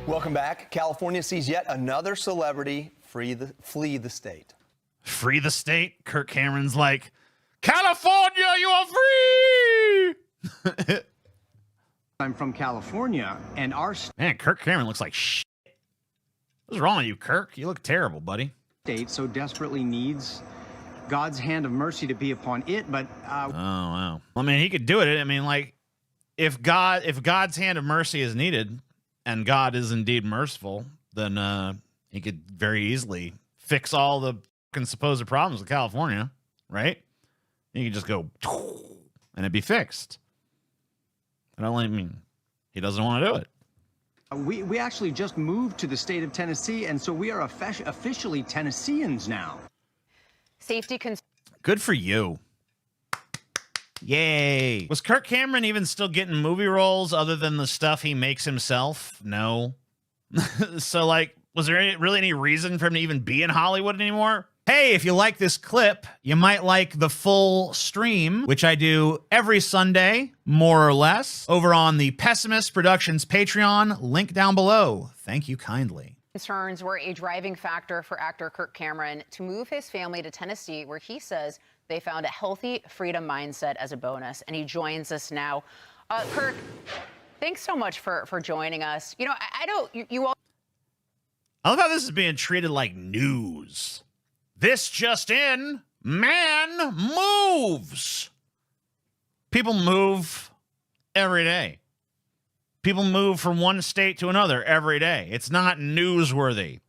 Welcome back. California sees yet another celebrity flee the state. Free the state? Kirk Cameron's like, California, you are free! I'm from California, and our Man, Kirk Cameron looks like shit. What's wrong with you, Kirk? You look terrible, buddy. state so desperately needs God's hand of mercy to be upon it, but oh wow. I mean, he could do it. I mean, like, if God's hand of mercy is needed, and God is indeed merciful, then he could very easily fix all the fucking supposed problems of California, right? He could just go, and it'd be fixed. I mean, he doesn't want to do it. we actually just moved to the state of Tennessee, and so we are officially Tennesseans now. Safety concerns. Good for you. Yay. Was Kirk Cameron even still getting movie roles other than the stuff he makes himself? No. So, like, was there really any reason for him to even be in Hollywood anymore? Hey, if you like this clip, you might like the full stream, which I do every Sunday, more or less, over on the Pessimist Productions Patreon, link down below. Thank you kindly. Concerns were a driving factor for actor Kirk Cameron to move his family to Tennessee, where he says they found a healthy freedom mindset as a bonus. And he joins us now. Kirk, thanks so much for joining us. You know, I don't, you all. I love how this is being treated like news. This just in, man moves. People move every day. People move from one state to another every day. It's not newsworthy.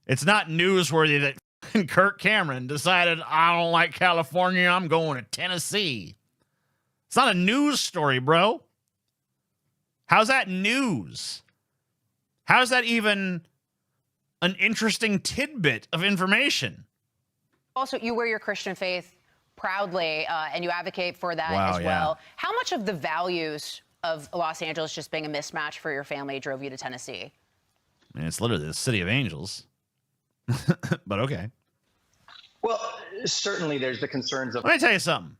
It's not newsworthy that Kirk Cameron decided, I don't like California, I'm going to Tennessee. It's not a news story, bro. How's that news? How's that even an interesting tidbit of information? Also, you wear your Christian faith proudly, and you advocate for that as well. Yeah. How much of the values of Los Angeles just being a mismatch for your family drove you to Tennessee? I mean, it's literally the city of angels. But okay. Well, certainly there's the concerns of. Let me tell you something.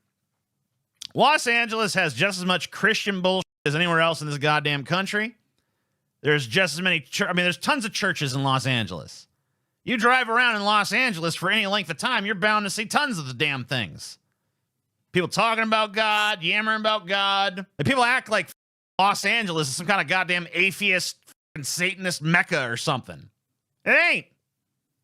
Los Angeles has just as much Christian bullshit as anywhere else in this goddamn country. There's just as many. There's tons of churches in Los Angeles. You drive around in Los Angeles for any length of time, you're bound to see tons of the damn things. People talking about God, yammering about God. And people act like Los Angeles is some kind of goddamn atheist, Satanist mecca or something. It ain't.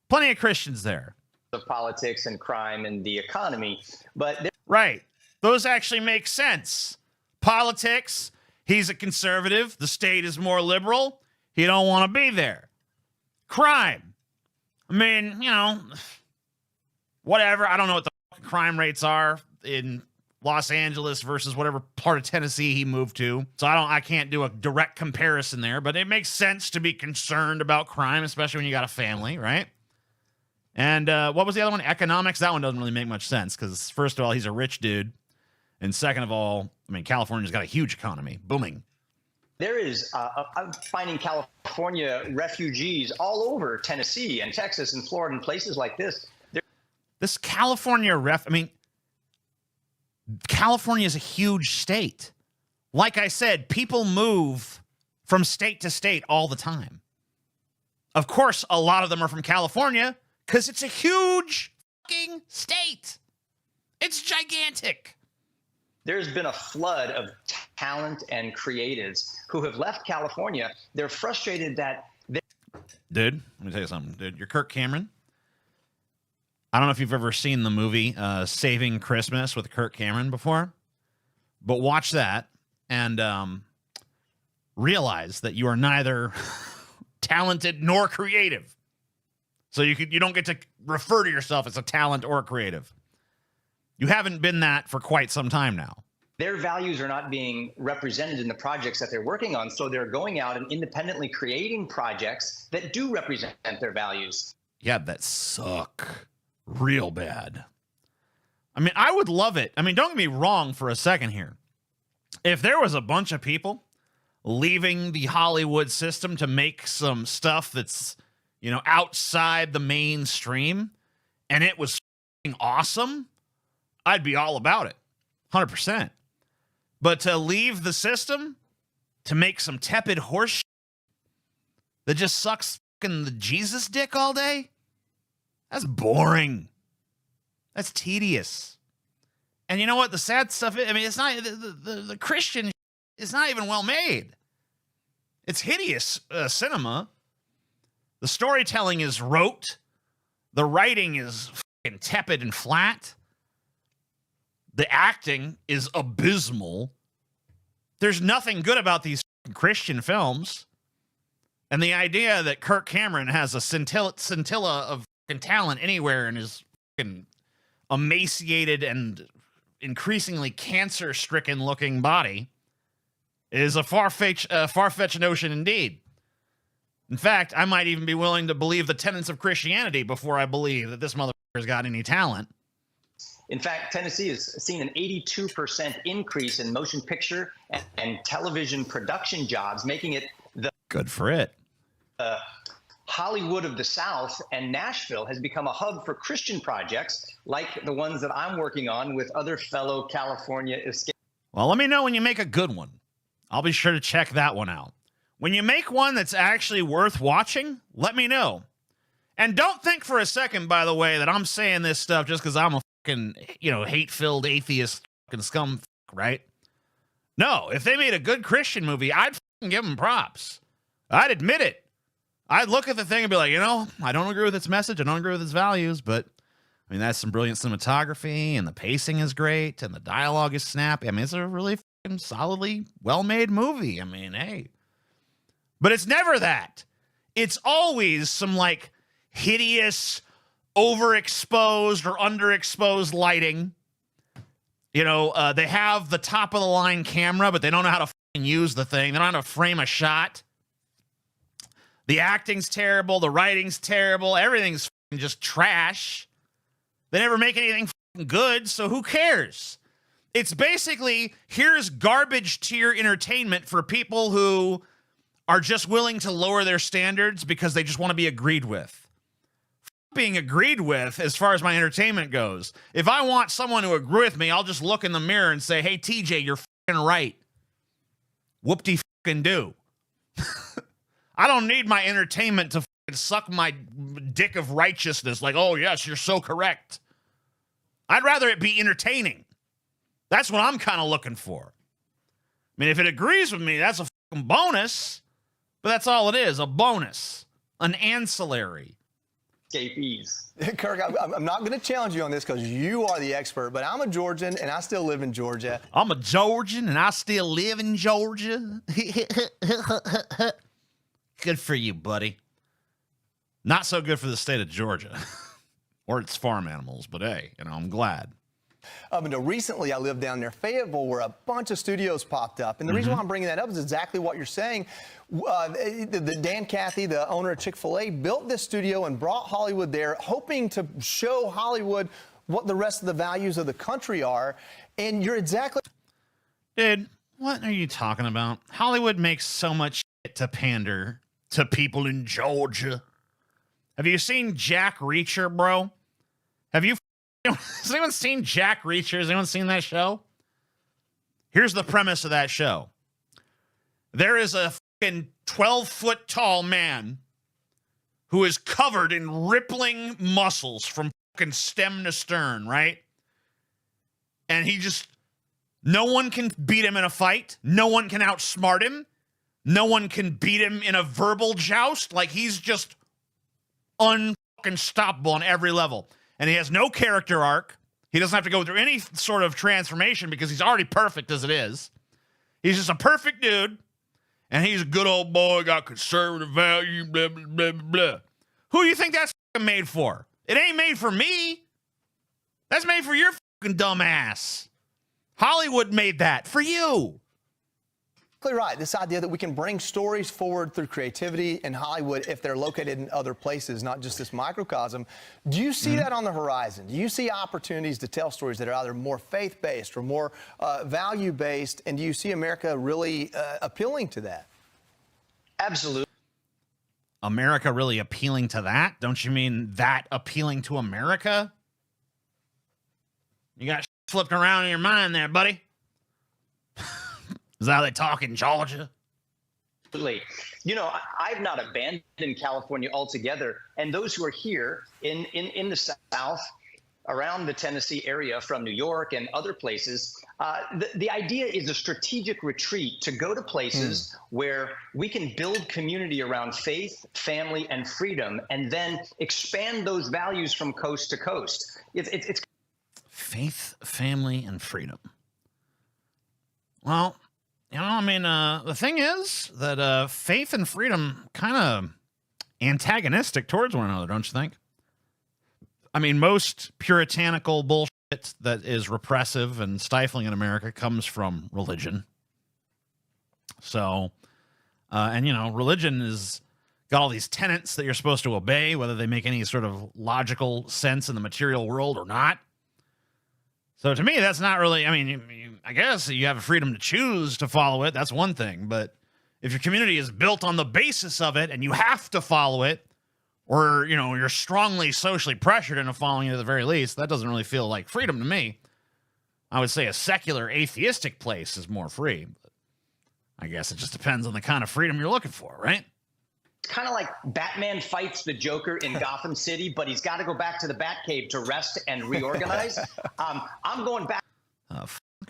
Plenty of Christians there. Of politics and crime and the economy, but right. Those actually make sense. Politics. He's a conservative. The state is more liberal. He don't want to be there. Crime. I mean, you know, whatever. I don't know what the crime rates are in Los Angeles versus whatever part of Tennessee he moved to. So I can't do a direct comparison there, but it makes sense to be concerned about crime, especially when you got a family, right? And what was the other one? Economics. That one doesn't really make much sense because, first of all, he's a rich dude. And second of all, I mean, California's got a huge economy, booming. there is, I'm finding California refugees all over Tennessee and Texas and Florida and places like this. This California I mean, California is a huge state. Like I said, people move from state to state all the time. Of course, a lot of them are from California because it's a huge fucking state. It's gigantic. There's been a flood of talent and creatives who have left California. They're frustrated that Dude, let me tell you something. Dude, you're Kirk Cameron. I don't know if you've ever seen the movie Saving Christmas with Kirk Cameron before, but watch that and realize that you are neither talented nor creative. So you don't get to refer to yourself as a talent or a creative. You haven't been that for quite some time now. their values are not being represented in the projects that they're working on. So they're going out and independently creating projects that do represent their values. Yeah, that suck real bad. I mean, I would love it. I mean, don't get me wrong for a second here. If there was a bunch of people leaving the Hollywood system to make some stuff that's, you know, outside the mainstream and it was awesome, I'd be all about it. 100%. But to leave the system to make some tepid horse that just sucks fucking the Jesus dick all day? That's boring. That's tedious. And you know what? The sad stuff is, I mean, it's not, the Christian is not even well made. It's hideous cinema. The storytelling is rote. The writing is fucking tepid and flat. The acting is abysmal. There's nothing good about these Christian films. And the idea that Kirk Cameron has a scintilla of talent anywhere in his emaciated and increasingly cancer-stricken looking body is a far-fetched notion indeed. In fact, I might even be willing to believe the tenets of Christianity before I believe that this motherfucker's got any talent. In fact, Tennessee has seen an 82% increase in motion picture and television production jobs, making it the Good for it. Hollywood of the South, and Nashville has become a hub for Christian projects like the ones that I'm working on with other fellow California escape. Well, let me know when you make a good one. I'll be sure to check that one out. When you make one that's actually worth watching, let me know. And don't think for a second, by the way, that I'm saying this stuff just because I'm a fucking, hate-filled atheist fucking scum, right? No, if they made a good Christian movie, I'd fucking give them props. I'd admit it. I'd look at the thing and be like, I don't agree with its message, I don't agree with its values, but I mean, that's some brilliant cinematography, and the pacing is great, and the dialogue is snappy. I mean, it's a really fucking solidly well-made movie. I mean, hey. But it's never that. It's always some, hideous, overexposed or underexposed lighting. They have the top-of-the-line camera, but they don't know how to fucking use the thing. They don't know how to frame a shot. The acting's terrible. The writing's terrible. Everything's fucking just trash. They never make anything fucking good, so who cares? It's basically, here's garbage tier entertainment for people who are just willing to lower their standards because they just want to be agreed with. Being agreed with as far as my entertainment goes. If I want someone to agree with me, I'll just look in the mirror and say, hey, TJ, you're fucking right. Whoop-de-fucking-do. I don't need my entertainment to suck my dick of righteousness like, oh, yes, you're so correct. I'd rather it be entertaining. That's what I'm kind of looking for. I mean, if it agrees with me, that's a fucking bonus. But that's all it is, a bonus. An ancillary. Escapees. Kirk, I'm not going to challenge you on this because you are the expert, but I'm a Georgian and I still live in Georgia. I'm a Georgian and I still live in Georgia. Good for you, buddy. Not so good for the state of Georgia or its farm animals, but hey, I'm glad. Recently, I lived down near Fayetteville where a bunch of studios popped up. And the reason why I'm bringing that up is exactly what you're saying. Dan Cathy, the owner of Chick-fil-A, built this studio and brought Hollywood there, hoping to show Hollywood what the rest of the values of the country are. And you're exactly... Dude, what are you talking about? Hollywood makes so much shit to pander to people in Georgia. Have you seen Jack Reacher, bro? Has anyone seen Jack Reacher? Has anyone seen that show? Here's the premise of that show. There is a fucking 12-foot tall man who is covered in rippling muscles from fucking stem to stern, right? And no one can beat him in a fight. No one can outsmart him. No one can beat him in a verbal joust. He's just unstoppable on every level. And he has no character arc. He doesn't have to go through any sort of transformation because he's already perfect as it is. He's just a perfect dude. And he's a good old boy, got conservative value, blah, blah, blah, blah. Who do you think that's made for? It ain't made for me. That's made for your fucking dumb ass. Hollywood made that for you. Right. This idea that we can bring stories forward through creativity in Hollywood if they're located in other places, not just this microcosm. Do you see that on the horizon? Do you see opportunities to tell stories that are either more faith-based or more value-based? And do you see America really appealing to that? Absolutely. America really appealing to that? Don't you mean that appealing to America? You got flipped around in your mind there, buddy. Is that how they talk in Georgia? You know, I've not abandoned California altogether. And those who are here in the South, around the Tennessee area from New York and other places, the idea is a strategic retreat to go to places where we can build community around faith, family, and freedom, and then expand those values from coast to coast. It's faith, family, and freedom. Well, you know, I mean, the thing is that faith and freedom kind of antagonistic towards one another, don't you think? I mean, most puritanical bullshit that is repressive and stifling in America comes from religion. So, and, you know, religion is got all these tenets that you're supposed to obey, whether they make any sort of logical sense in the material world or not. So to me, that's not really, I mean, I guess you have a freedom to choose to follow it. That's one thing. But if your community is built on the basis of it and you have to follow it, or, you know, you're strongly socially pressured into following it at the very least, that doesn't really feel like freedom to me. I would say a secular, atheistic place is more free. But I guess it just depends on the kind of freedom you're looking for, right? kind of like Batman fights the Joker in Gotham City, but he's got to go back to the Batcave to rest and reorganize. I'm going back.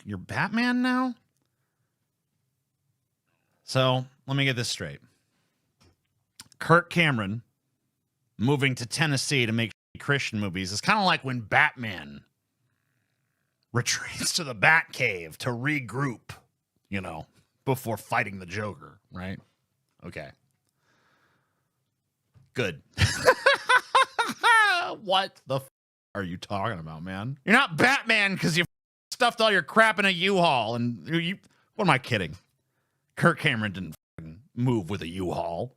You're Batman now? So let me get this straight. Kirk Cameron moving to Tennessee to make Christian movies is kind of like when Batman retreats to the Batcave to regroup, you know, before fighting the Joker, right? Okay. Good. What the are you talking about, man? You're not Batman because you stuffed all your crap in a U-Haul. And you, what am I kidding? Kirk Cameron didn't move with a U-Haul.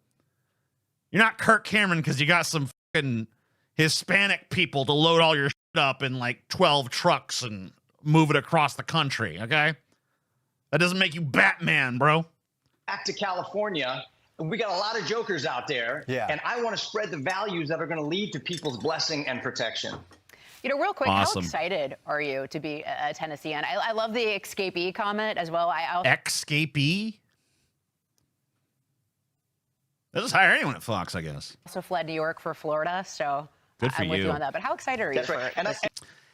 You're not Kirk Cameron because you got some fucking Hispanic people to load all your shit up in like 12 trucks and move it across the country, okay? That doesn't make you Batman, bro. Back to California. We got a lot of jokers out there, and I want to spread the values that are going to lead to people's blessing and protection. You know, real quick, Awesome. How excited are you to be a Tennessean? I love the escapee comment as well. Escapee? They'll just hire anyone at Fox, I guess. Also fled New York for Florida, so Good for I'm with you. you on that. But how excited are you That's for right. And this?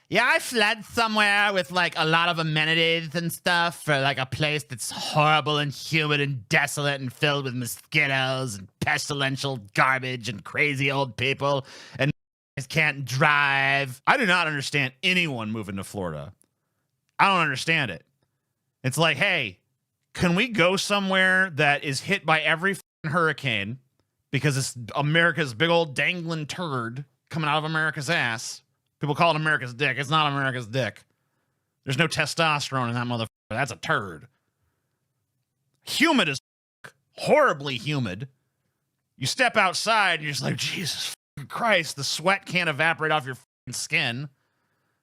Yeah, I fled somewhere with like a lot of amenities and stuff for like a place that's horrible and humid and desolate and filled with mosquitoes and pestilential garbage and crazy old people and can't drive. I do not understand anyone moving to Florida. I don't understand it. It's like, hey, can we go somewhere that is hit by every hurricane because it's America's big old dangling turd coming out of America's ass? People call it America's dick. It's not America's dick. There's no testosterone in that motherfucker. That's a turd. Humid as horribly humid. You step outside, you're just like, Jesus Christ, the sweat can't evaporate off your skin.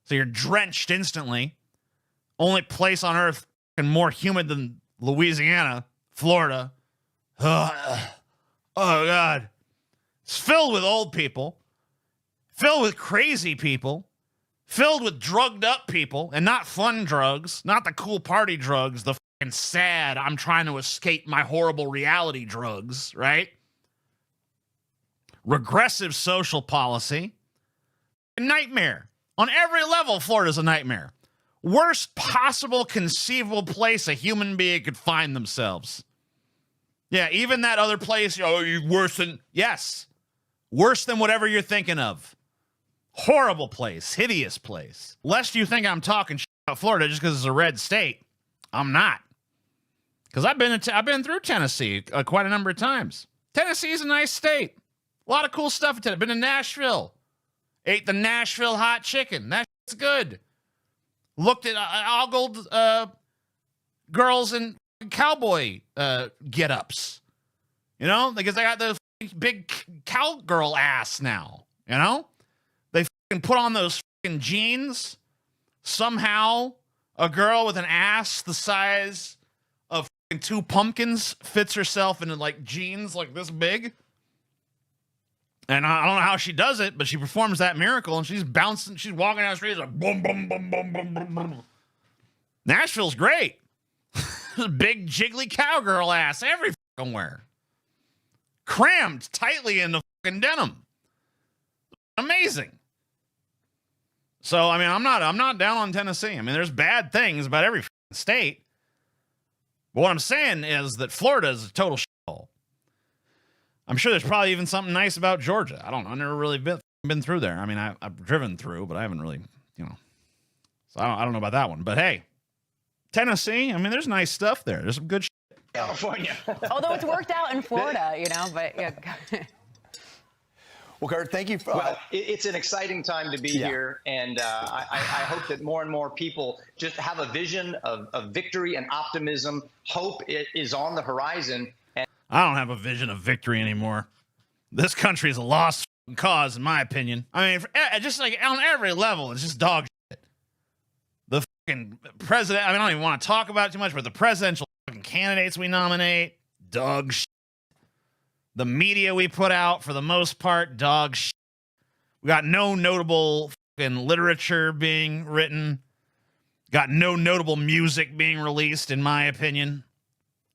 So you're drenched instantly. Only place on earth more humid than Louisiana, Florida. Oh, God. It's filled with old people. Filled with crazy people, filled with drugged up people, and not fun drugs, not the cool party drugs, the fucking sad, I'm trying to escape my horrible reality drugs, right? Regressive social policy. A nightmare. On every level, Florida's a nightmare. Worst possible conceivable place a human being could find themselves. Yeah, even that other place, worse than, yes, worse than whatever you're thinking of. Horrible place, hideous place. Lest you think I'm talking shit about Florida just because it's a red state, I'm not. Because I've been through Tennessee quite a number of times. Tennessee's a nice state. A lot of cool stuff in Tennessee. Been to Nashville. Ate the Nashville hot chicken. That shit's good. Looked at ogled girls in cowboy get-ups. You know, because they got the big cowgirl ass now. You know? They put on those jeans. Somehow, a girl with an ass the size of 2 pumpkins fits herself into like jeans like this big. And I don't know how she does it, but she performs that miracle and she's bouncing. She's walking down the street like boom, boom, boom, boom, boom, boom, boom. Nashville's great. Big jiggly cowgirl ass every fucking wear. Crammed tightly in the fucking denim. Amazing. So, I mean, I'm not down on Tennessee. I mean, there's bad things about every state. But what I'm saying is that Florida is a total shithole. I'm sure there's probably even something nice about Georgia. I don't know. I've never really been through there. I mean, I've driven through, but I haven't really, you know. So I don't know about that one. But hey, Tennessee, I mean, there's nice stuff there. There's some good shit. California. Although it's worked out in Florida, you know, but yeah. Well, Kurt, thank you. Well, it's an exciting time to be here, and I hope that more and more people just have a vision of victory and optimism. Hope is on the horizon. And I don't have a vision of victory anymore. This country is a lost cause, in my opinion. I mean, just like on every level, it's just dog shit. The fucking president, I mean, I don't even want to talk about it too much, but the presidential fucking candidates we nominate, dog shit. The media we put out, for the most part, dog shit. We got no notable fucking literature being written. Got no notable music being released, in my opinion.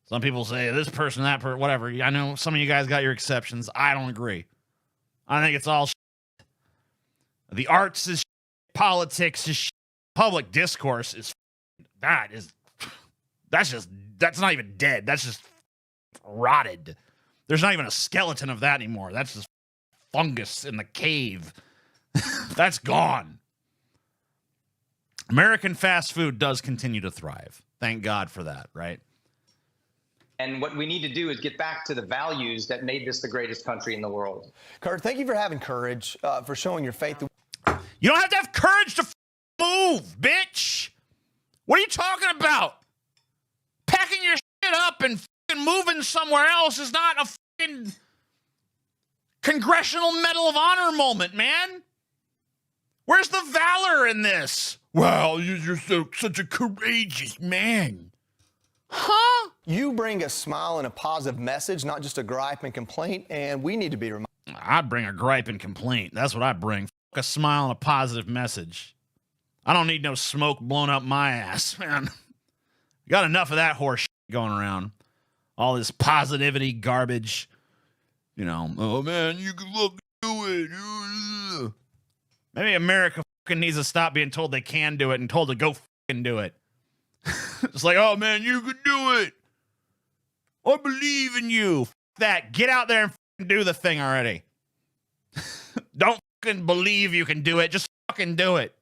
Some people say this person, that person, whatever. I know some of you guys got your exceptions. I don't agree. I think it's all shit. The arts is shit. Politics is shit. Public discourse is that's not even dead. That's just rotted. There's not even a skeleton of that anymore. That's just fungus in the cave. That's gone. American fast food does continue to thrive. Thank God for that, right? And what we need to do is get back to the values that made this the greatest country in the world. Kurt, thank you for having courage, for showing your faith. You don't have to have courage to move, bitch. What are you talking about? Packing your shit up and moving somewhere else is not a fucking Congressional Medal of Honor moment, man. Where's the valor in this? Well, you're such a courageous man. Huh? You bring a smile and a positive message, not just a gripe and complaint, and we need to be reminded. I bring a gripe and complaint. That's what I bring. Fuck a smile and a positive message. I don't need no smoke blown up my ass, man. Got enough of that horse shit going around. All this positivity garbage. You know, oh man, you can look do it. Maybe America fucking needs to stop being told they can do it and told to go fucking do it. It's like, oh man, you can do it. I believe in you. F that. Get out there and fucking do the thing already. Don't fucking believe you can do it. Just fucking do it.